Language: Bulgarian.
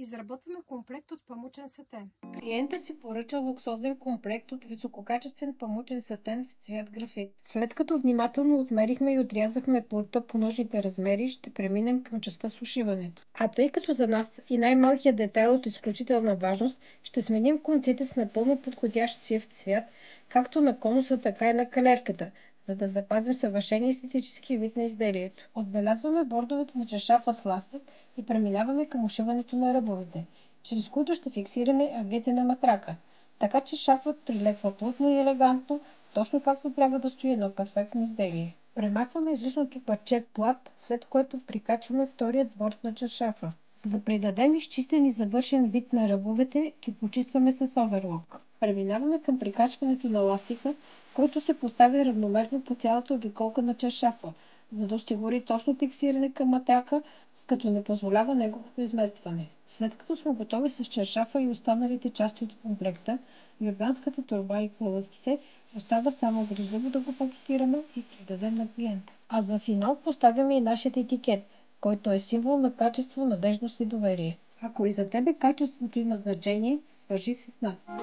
Изработваме комплект от памучен сатен. Клиентът си поръча луксозен комплект от висококачествен памучен сатен в цвят графит. След като внимателно отмерихме и отрязахме плътта по нужните размери, ще преминем към частта с ушиването. А тъй като за нас и най-малкият детайл е от изключителна важност, ще сменим конците с напълно подходящ сив цвят, както на конуса, така и на калерката, за да запазим съвършен естетически вид на изделието. Отбелязваме бордовете на чаршафа с ластик и преминаваме към ушиването на ръбовете, чрез които ще фиксираме ъглите на матрака, така че шафът прилепва плътно и елегантно, точно както трябва да стои едно перфектно изделие. Премахваме излишното парче плат, след което прикачваме вторият борд на чаршафа. За да придадем изчистен и завършен вид на ръбовете, ги почистваме с оверлок. Преминаваме към прикачването на ластика, който се поставя равномерно по цялата обиколка на чаршафа, за да осигури точно фиксиране към матрака, като не позволява неговото изместване. След като сме готови с чаршафа и останалите части от комплекта, юрганската торба и колъчките, остава само грижливо да го пакетираме и придадем на клиента. А за финал поставяме и нашия етикет, който е символ на качество, надежност и доверие. Ако и за тебе качеството има значение, свържи се с нас.